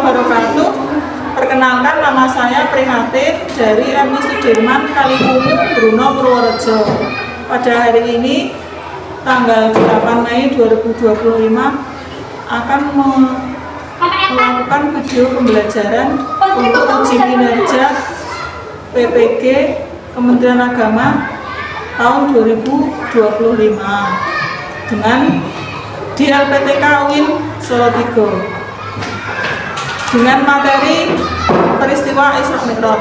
wabarakatuh. Perkenalkan, nama saya Prihatin dari MI Sudirman Kalikungu, Bruno, Purworejo. Pada hari ini, tanggal 8 Mei 2025, akan melakukan video pembelajaran untuk uji kinerja PPG Kementerian Agama tahun 2025 dengan di LPTK UIN Solo 3 dengan materi peristiwa Isra Mi'raj.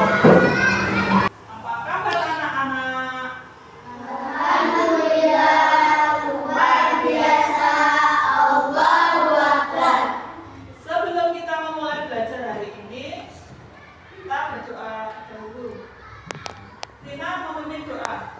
Apa kabar anak-anak? Alhamdulillah, luar biasa. Allahu Akbar. Sebelum kita memulai belajar hari ini, kita berdoa dahulu. Rina memimpin doa.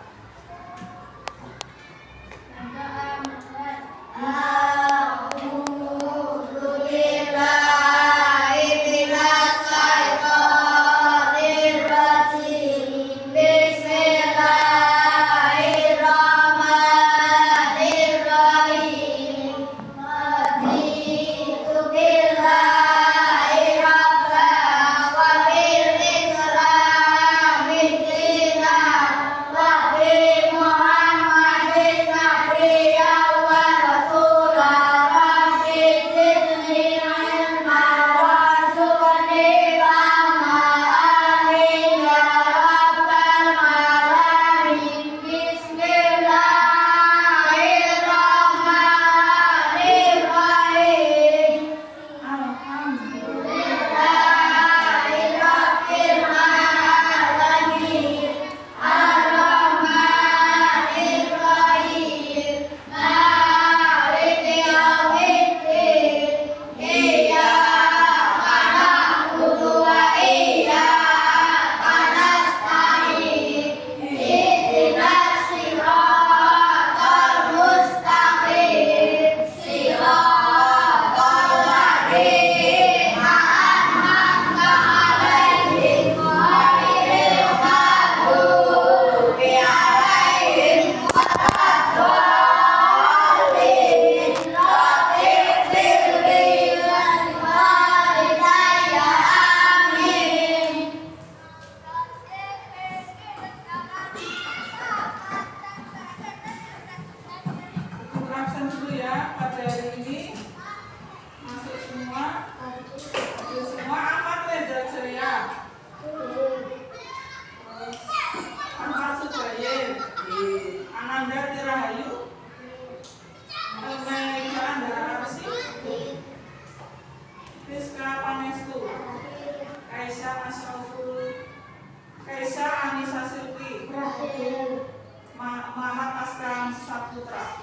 Muhammad Askal Saputra,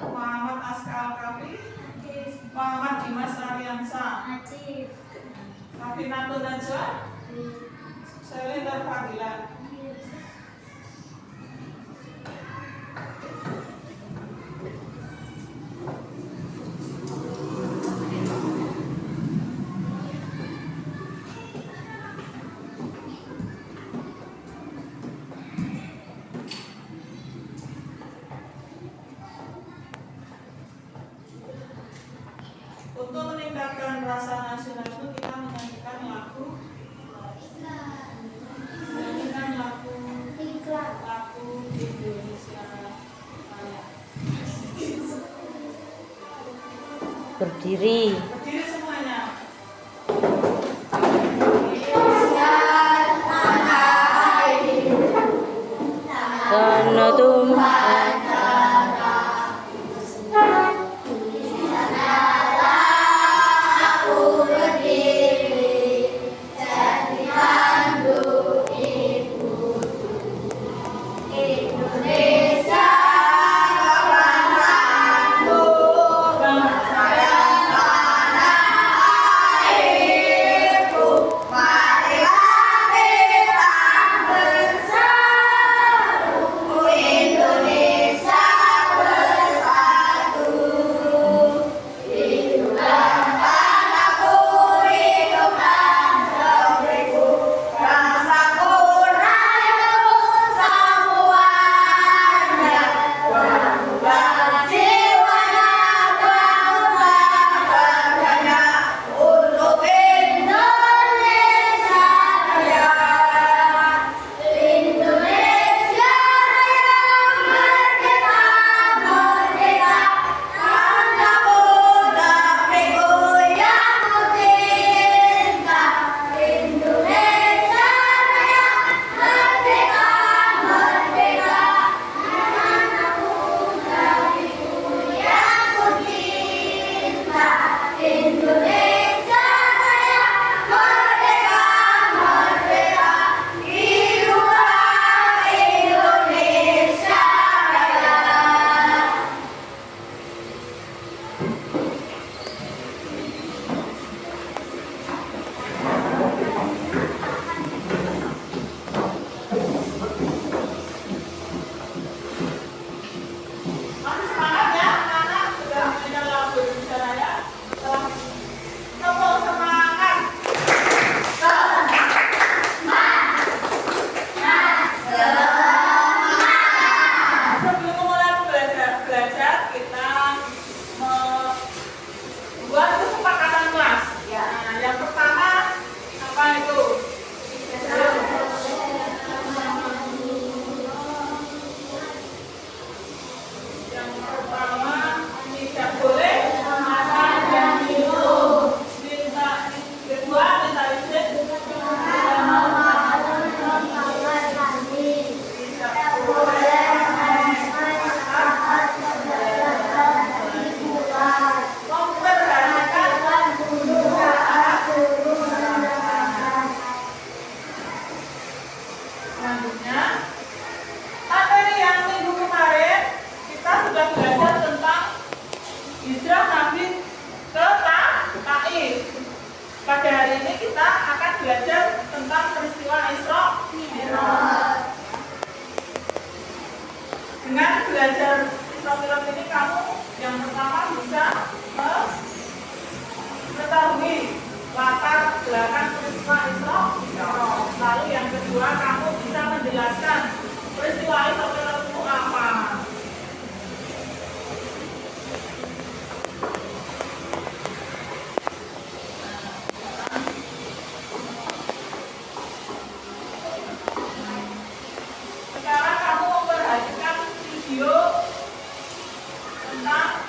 Muhammad Askal Kafi, Muhammad Dimas Rariansa, Rafinato Najwa, Selin Fadila. Untuk meningkatkan rasa nasionalisme, kita menyanyikan lagu Indonesia Raya. Berdiri. Berdiri semuanya. Karena Tuhan Indonesia hari ini kita akan belajar tentang peristiwa Isra Mi'raj. Dengan belajar Isra Mi'raj ini kamu yang pertama bisa mengetahui latar belakang peristiwa Isra Mi'raj. Lalu yang kedua kamu bisa menjelaskan peristiwa Isra Mi'raj itu apa. Sekarang kamu memperhatikan video tentang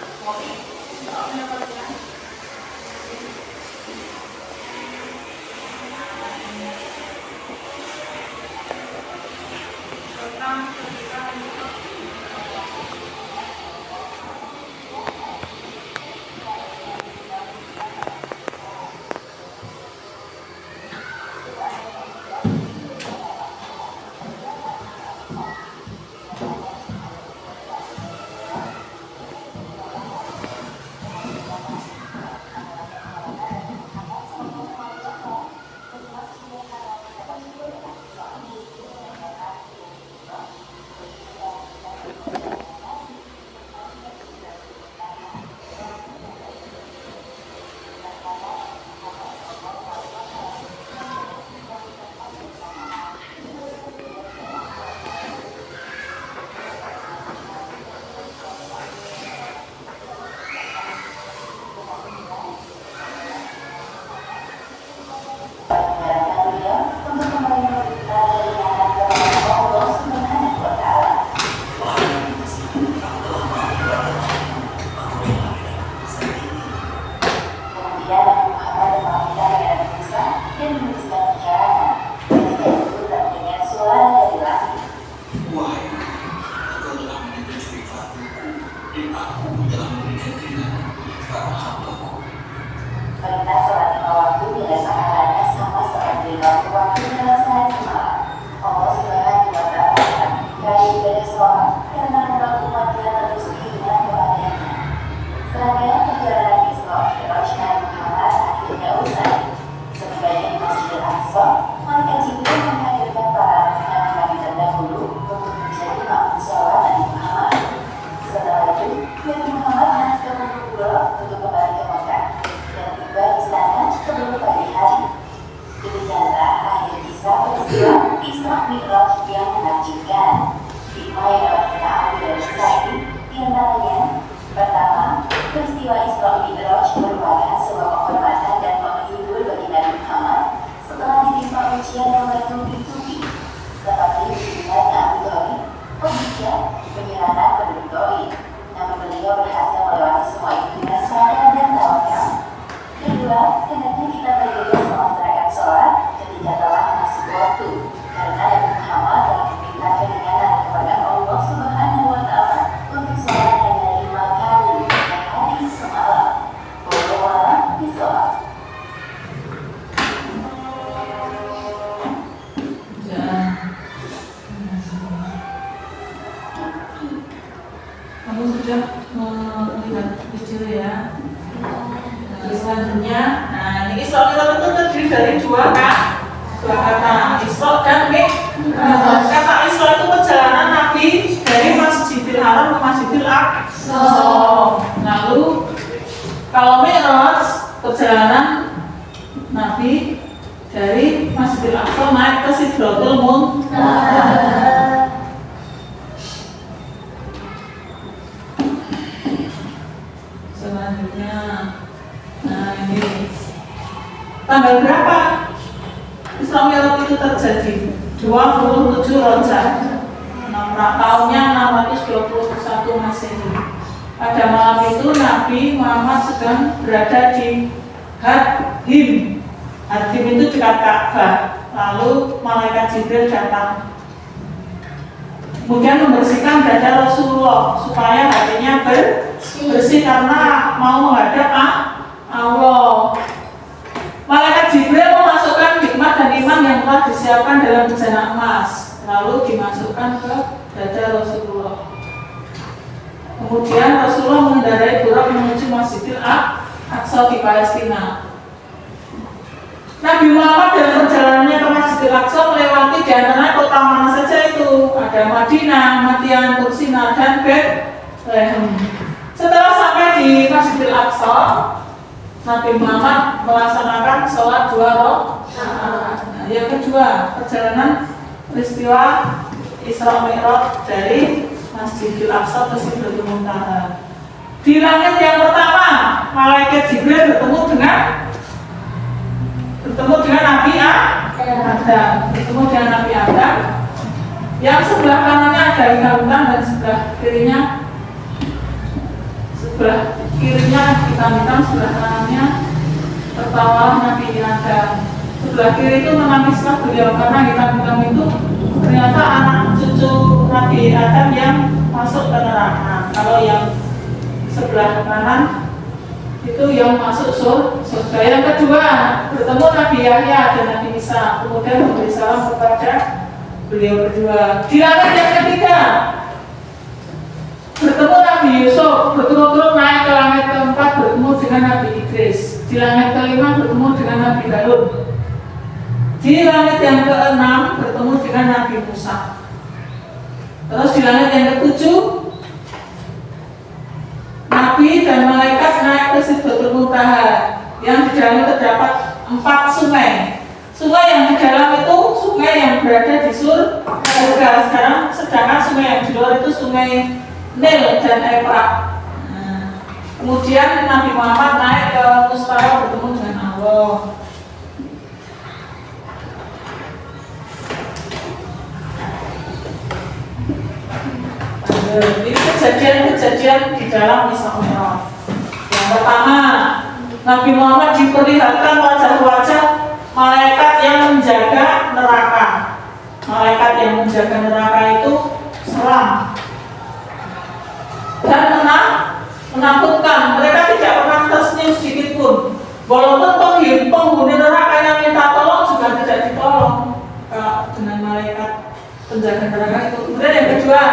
Perintah sholat lima waktu nilai pahalanya sama seperti waktu penyelesaian semalam. Allah Subhanahu wa Ta'ala menikahi ibadah sholat karena membantu manusia terus keinginan kepadanya. Serangkaian perjalanan Isra Mi'raj Nabi Muhammad akhirnya usai. Setibanya di Masjidil Aqsa, malaikat Jibril menghadirkan para nabi-nabi terdahulu untuk menjadi makmum sholat Nabi Muhammad. Setelah itu, Nabi Muhammad naik ke Bukit Qura untuk kembali ke Mekah dan tiba di sana sebelum pagi hari. Demikianlah akhir kisah peristiwa Isra Mi'raj yang menakjubkan. Hikmah yang dapat kita ambil dari kisah ini diantaranya: pertama, peristiwa Isra Mi'raj merupakan sebuah penghormatan dan penghibur bagi Nabi Muhammad setelah ditimpa ujian yang bertubi-tubi seperti hubungannya Abu Dhabi, pembicaraan, penyerahan penduduk Dhabi. Namun beliau berhasil melewati semua itu dengan sadar dan tawakal. Kedua, hendaknya kita bergegas melaksanakan sholat ketika telah masuk waktu, karena Nabi Muhammad telah dimintakan keringanan kepada Allah Subhanahu wa Ta'ala untuk sholat hanya 5 kali sehari semalam. Wallahu a'lam. Kamu sudah melihat video ya. Selanjutnya, nah ini Isra Mi'raj itu terdiri dari dua kata, Isra dan Mi'raj. Kata Isra itu perjalanan Nabi dari Masjidil Haram ke Masjidil Aqsa. Lalu kalau Mi'raj perjalanan Nabi dari Masjidil Aqsa naik ke Sidratul Muntaha. Selanjutnya, nah ini tanggal berapa Isra Mi'raj itu terjadi? 27 Rajab, tahunnya 621 Masehi. Pada malam itu Nabi Muhammad sedang berada di Hadhim. Hadhim itu dekat Ka'bah. Lalu malaikat Jibril datang, kemudian membersihkan dada Rasulullah supaya hatinya bersih karena mau menghadap Allah. Malaikat Jibril memasukkan hikmah dan iman yang telah disiapkan dalam bejana emas, lalu dimasukkan ke dada Rasulullah. Kemudian Rasulullah mengendarai burak menuju Masjidil Aqsa di Palestina. Nabi Muhammad dalam perjalanannya ke Masjidil Aqsa melewati di antara kota mana saja itu. Ada Madinah, Madian, Tursina, dan Bethlehem. Setelah sampai di Masjidil Aqsa, Nabi Muhammad melaksanakan sholat 2 rakaat. Yang kedua, perjalanan peristiwa Isra Mi'raj dari Masjidil Aqsa ke Sidratul Muntaha. Di langit yang pertama, malaikat Jibril bertemu dengan Nabi Adam. Bertemu dengan Nabi Adam. Yang sebelah kanannya ada hitam-hitam dan sebelah kirinya hitam-hitam, sebelah kanannya tertawa Nabi Adam. Sebelah kiri itu menangislah beliau karena hitam-hitam itu ternyata anak cucu Nabi Adam yang masuk ke neraka. Kalau yang sebelah kanan itu yang masuk surga. Yang kedua, bertemu Nabi Yahya dan Nabi Isa, kemudian memberi salam kepada beliau berdua. Di langit yang ketiga, bertemu Nabi Yusuf, berturut-turut naik ke langit keempat, bertemu dengan Nabi Idris. Di langit kelima, bertemu dengan Nabi Harun. Di langit yang keenam, bertemu dengan Nabi Musa. Terus di langit yang ketujuh, Nabi dan malaikat naik ke Sidratul Muntaha yang di dalam terdapat 4 sungai. Sungai yang di dalam itu sungai yang berada di surga. Sedangkan sungai yang di luar itu sungai Nil dan Efrat. Kemudian Nabi Muhammad naik ke Mustawa bertemu dengan Allah. Ini kejadian-kejadian di dalam Isra Mi'raj. Yang pertama, Nabi Muhammad diperlihatkan wajah-wajah malaikat yang menjaga neraka. Malaikat yang menjaga neraka itu seram dan menakutkan. Mereka tidak pernah tersenyum sedikit pun. Walaupun penghuni neraka yang minta tolong juga tidak ditolong dengan malaikat penjaga neraka itu. Kemudian yang kedua,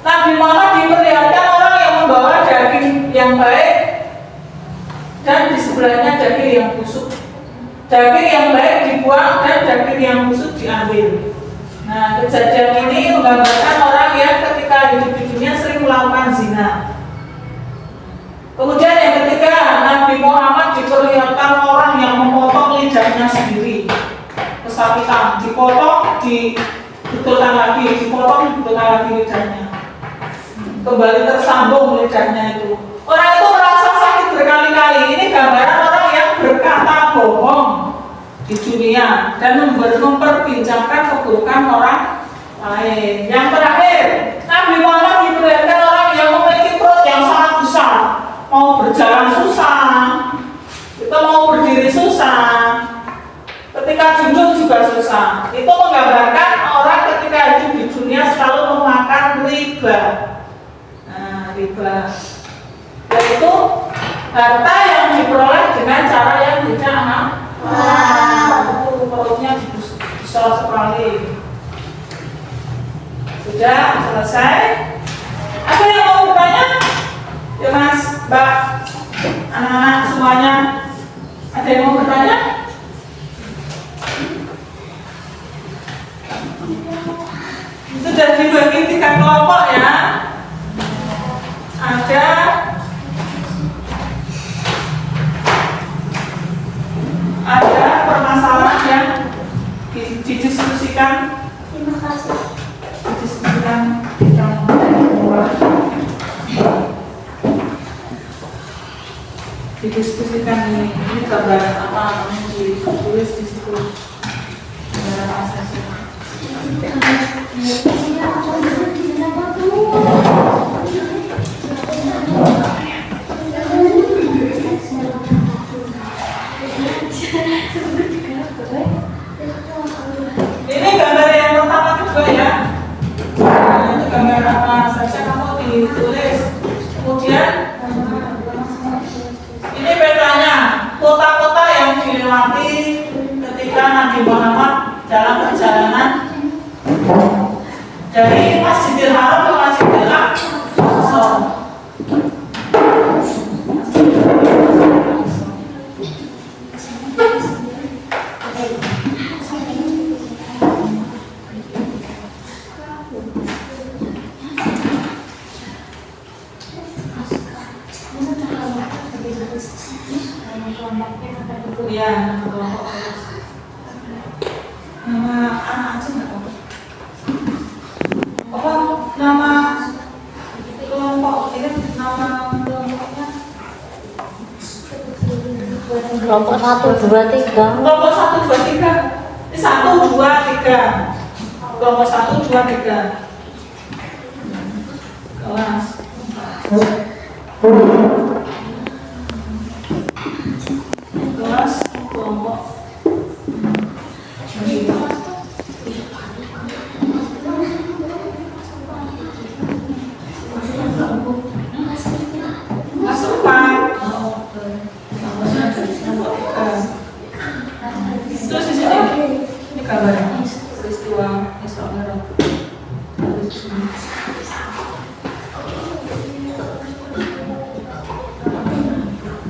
Nabi Muhammad diperlihatkan orang yang membawa daging yang baik dan di sebelahnya daging yang busuk. Daging yang baik dibuang dan daging yang busuk diambil. Nah, kejadian ini menggambarkan orang yang ketika hidup di dunia sering melakukan zina. Kemudian yang ketiga, Nabi Muhammad diperlihatkan orang yang memotong lidahnya sendiri. Kesakitan, dipotong, dibetulkan lagi, dipotong, dibetulkan lagi lidahnya. Kembali tersambung lidahnya itu. Orang itu merasa sakit berkali-kali. Ini gambaran orang yang berkata bohong di dunia dan memperbincangkan keburukan orang lain. Yang terakhir, Nabi Muhammad diperlihatkan orang yang memiliki perut yang sangat besar, mau berjalan susah, kita mau berdiri susah, ketika duduk juga susah. Itu menggambarkan orang ketika hidup di dunia selalu memakan riba. Riba yaitu harta yang diperoleh dengan cara yang tidak halal. Perutnya besar sekali. Sudah selesai. Ada yang mau bertanya? Ya Mas, Mbak, anak-anak semuanya, ada yang mau bertanya? Sudah dibagi 3 kelompok ya. Ada permasalahan yang didiskusikan. Terima kasih. Didiskusikan yang kedua. Didiskusikan ini gambaran apa namanya ditulis di situ. Gambaran asasi. Ini gambar yang pertama kedua ya. Nah, itu gambar apa saja kamu ditulis. Kemudian ini petanya kota-kota yang dilewati ketika Nabi Muhammad dalam perjalanan dari Masjidil Haram ke Masjidil Aqsa. Iya, nama kelompok. Nama anak aja nggak apa-apa. Apa nama kelompok ini? Nama kelompoknya? Kelompok 1, 2, 3. Kelompok 1, 2, 3. Ini 1, 2, 3. Kelompok 1, 2, 3. Kelas. Kelas kelompok. Masuk Pak. Terus di sini ini kabarnya peristiwa Isra Mi'raj.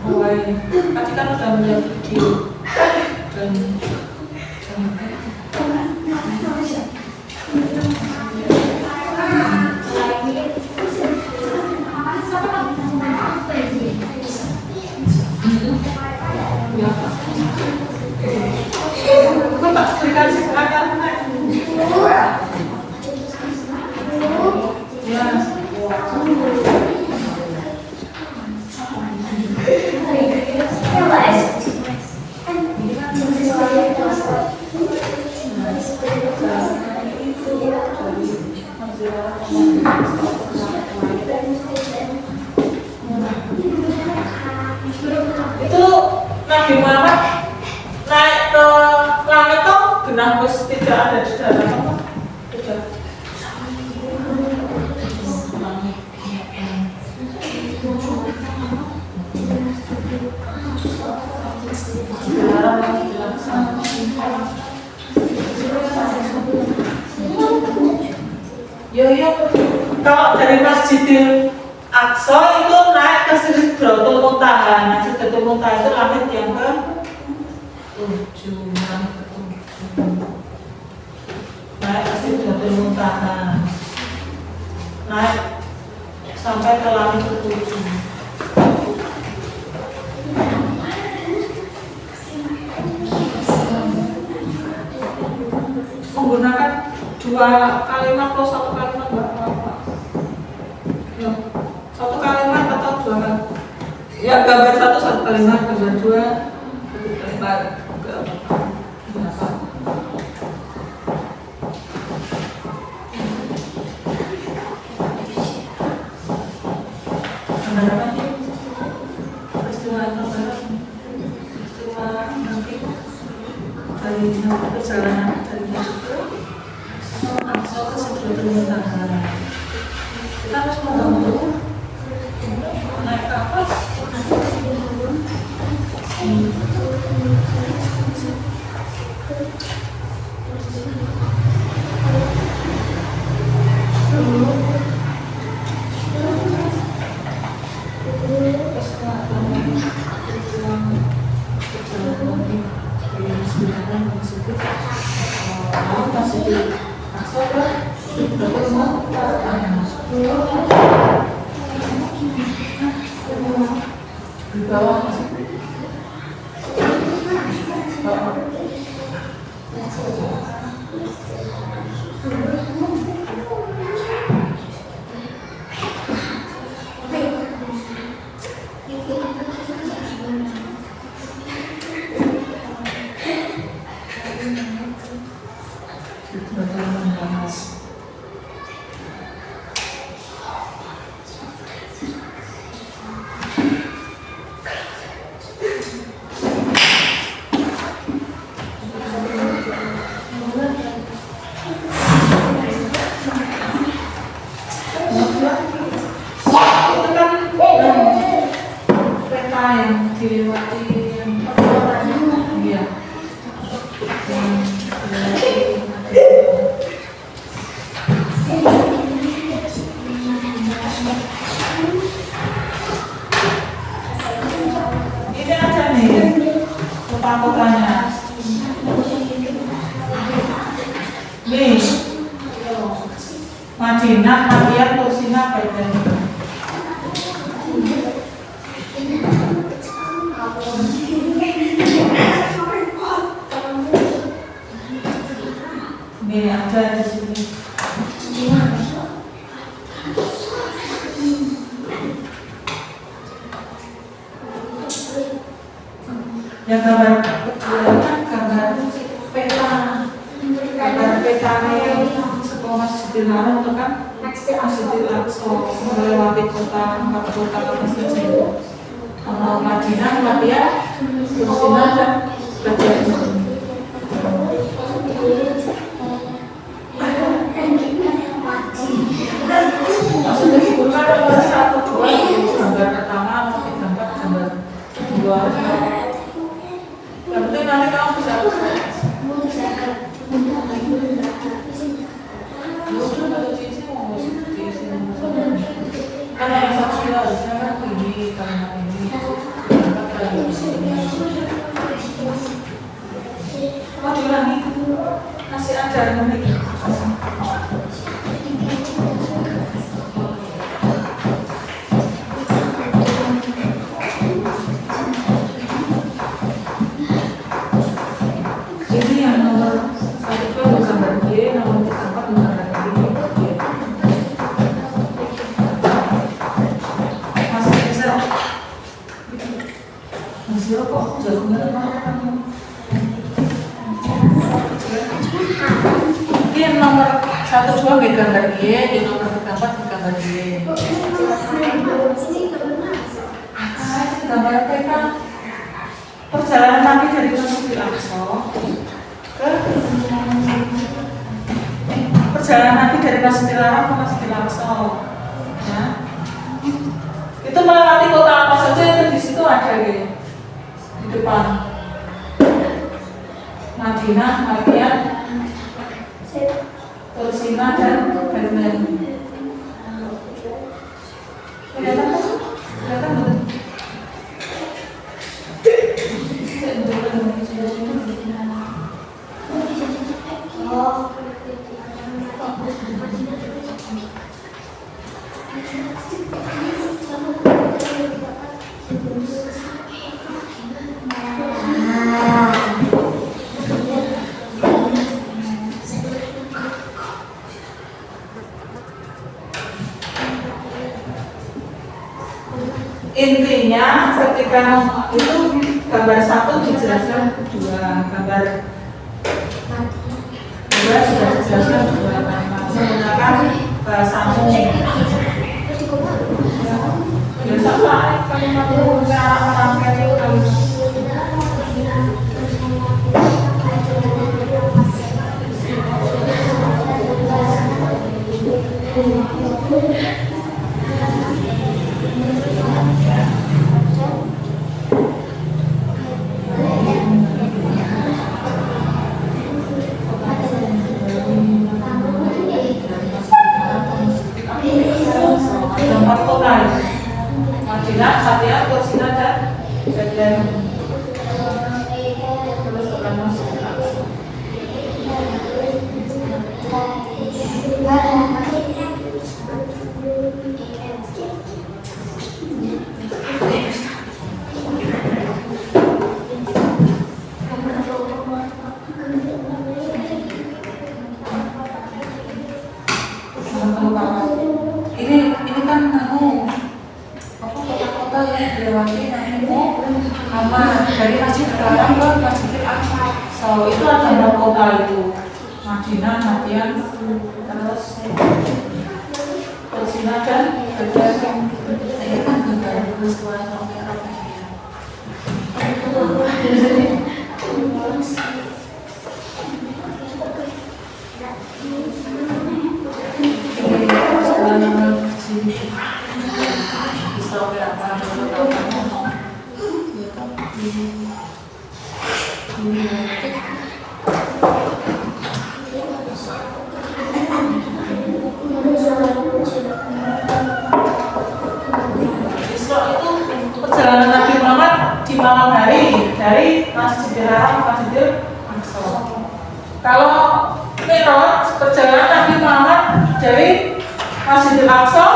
Mulai tadi kan udah melihat video dan Bapak berikan silakan. Ya. Itu Nabi Muhammad naik ke langit tuh genah wis tidak ada di dalam apa? Tidak. Yo, kalau dari Masjidil Aqsa itu naik ke Sidratul Muntaha. Nah, Sidratul Muntaha itu langit yang ke 7, langit ke 7. Naik ke Sidratul Muntaha. Naik sampai ke langit ke 7. Menggunakan 2 kalimat atau 1 kalimat nggak apa-apa. Ya, 1 kalimat atau 2 kalimat. Ya, gambar 1 kalimat, gambar 2 1 kalimat. Nggak apa-apa. Gambar apa sih? Peristiwa nanti dari perjalanan dari Masjidil Aqsa ke Sidratul Muntaha. Kita harus membantu naik ke atas. Di bawah Madinah, Madian, Tursina, Baitan. ada di sini. Yang gambar kedua kan gambar peta, gambar petanya sekolah Masjidil Haram itu kan Masjidil Aqsa melewati kota ke masjid. Kalau Madinah latihan Palestina dan latihan di sini. Maksudnya itu kan gambar 1, 2, gambar pertama, gambar 2. Yang penting nanti kamu bisa kan yang saksi harusnya kan ini karena ini mau diulangi kasih ajaran lagi. Ini yang nomor 1 itu gambar G, nomor 4 gambar G. Masih bisa. Masih kok jauhnya mana? Ini nomor 1, 2 gambar G, di nomor 4 gambar G. Gambar peta perjalanan Nabi dari Masjidil Aqsa ke perjalanan Nabi dari Masjidil Haram ke Masjidil Aqsa, ya. Itu melewati kota apa saja itu di situ ada ya, di depan Madinah, Makkah, Palestina dan Bethlehem. Kelihatan kan? Kelihatan betul. Intinya ketika itu gambar 1 dijelaskan 2, gambar 2 sudah dijelaskan 2 menggunakan bahasa umum. Biasa Pak, kalimat itu cara merangkai itu kalimat. Tempat kota Madinah, Satya, Palestina dan Bethlehem. Terus orang Masjidil Aqsa. Ini kan kota-kota yang dilewati nama dari Masjidil Haram ke Masjidil Aqsa. So itu ada berapa kota itu? Madinah, Makkah, terus Palestina dan Bethlehem. Ini kan gambar peristiwa Arab ya. Perjalanan Nabi Muhammad di malam hari dari Masjidil Haram ke Masjidil Aqsa. Kalau Mi'raj perjalanan Nabi Muhammad dari Masjidil Aqsa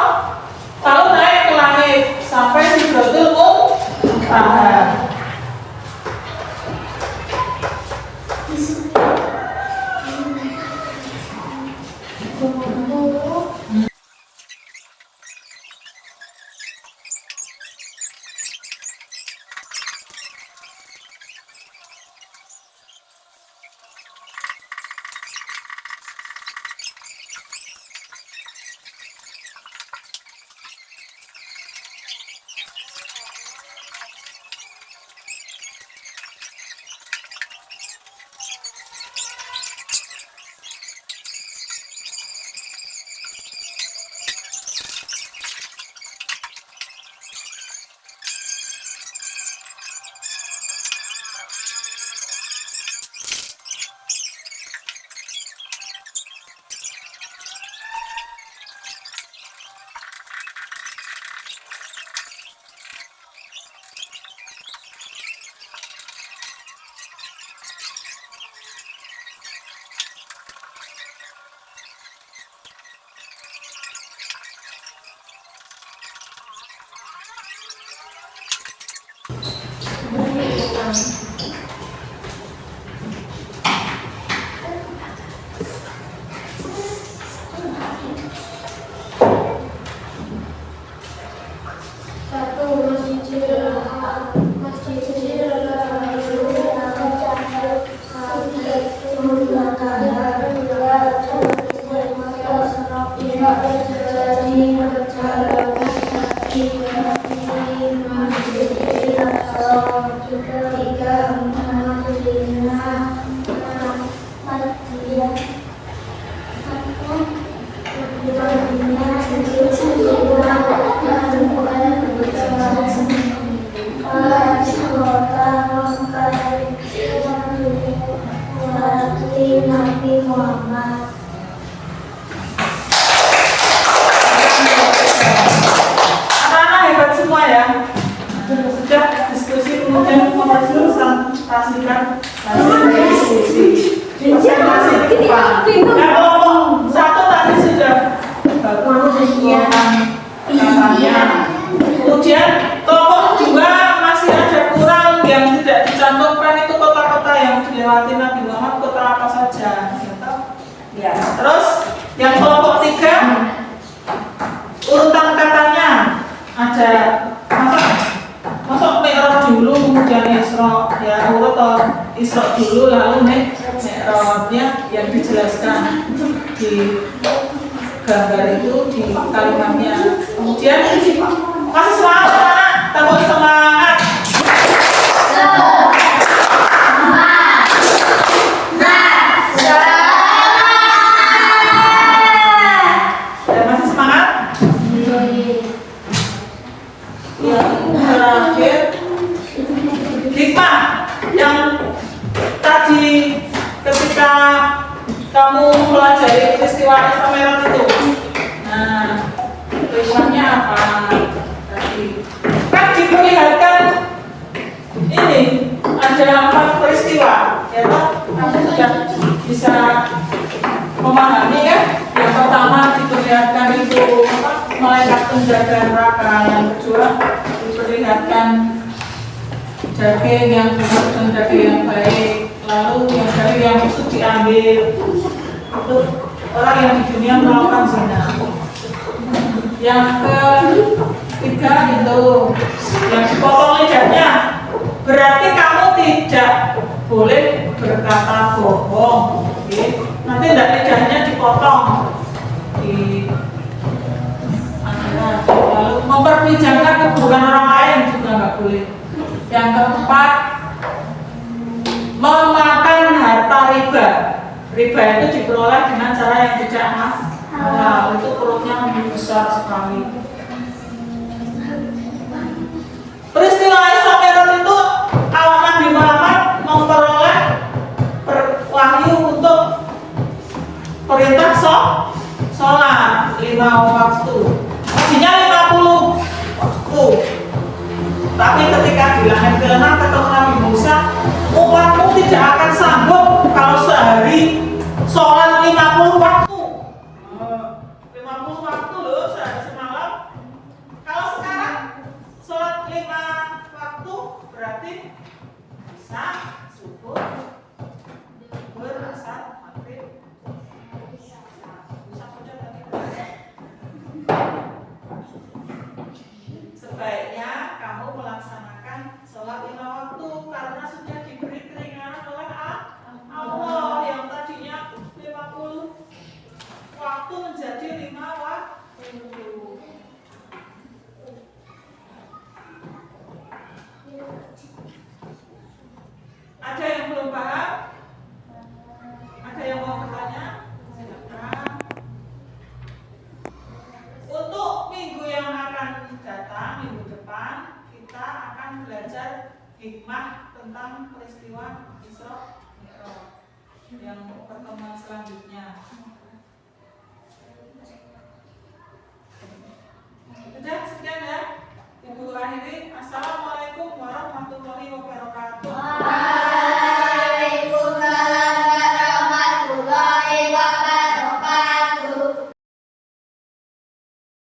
lalu naik ke langit sampai Sidratul Muntaha. Anak-anak hebat semua ya. Sudah diskusi kemudian presentasikan hasil diskusi. Presentasi depan. Nah, kelompok satu tadi sudah bagus katanya. Kemudian kelompok dua masih ada kurang yang tidak dicantumkan itu kota-kota yang dilewati Nabi Muhammad, kota apa saja. Gitu. Ya. Terus yang kelompok tiga urutan katanya ada masuk Mi'raj dulu kemudian Isra ya urut Isra dulu lalu Mi'rajnya yang dijelaskan di gambar itu di kalimatnya. Kemudian masih semangat anak, tambah semangat. Masih semangat? Yang terakhir hikmah yang tadi ketika kamu pelajari peristiwa Isra Mi'raj itu. Nah, hikmahnya apa? Tadi kan diperlihatkan ini ada 4 peristiwa, ya toh? Kamu sudah bisa memahami ya. Yang pertama diperlihatkan itu malaikat penjaga neraka, yang kedua diperlihatkan daging yang benar dan daging yang baik, lalu yang dari yang musuh diambil untuk orang yang di dunia melakukan zina. Yang ketiga itu yang dipotong lidahnya, berarti kamu tidak boleh berkata bohong. Oke. Nanti lidahnya dipotong di lalu memperbincangkan keburukan orang lain juga nggak boleh. Yang keempat, memakan harta riba. Riba itu diperoleh dengan cara yang tidak halal. Itu perutnya besar sekali. Peristiwa Isra Mi'raj itu awal Nabi Muhammad memperoleh wahyu untuk perintah sholat 5 waktu. Tadinya 50 waktu. Tapi ketika di langit ke-6 ketemu Nabi Musa, umatmu tidak akan sanggup kalau sehari sholat 50 waktu. 50 waktu loh sehari semalam. Kalau sekarang sholat 5 waktu berarti bisa subuh, asar, maghrib. Sebaiknya kamu melaksanakan sholat 5 waktu. yang pertemuan selanjutnya. Udah sekian ya. Ibu akhiri. Assalamualaikum warahmatullahi wabarakatuh.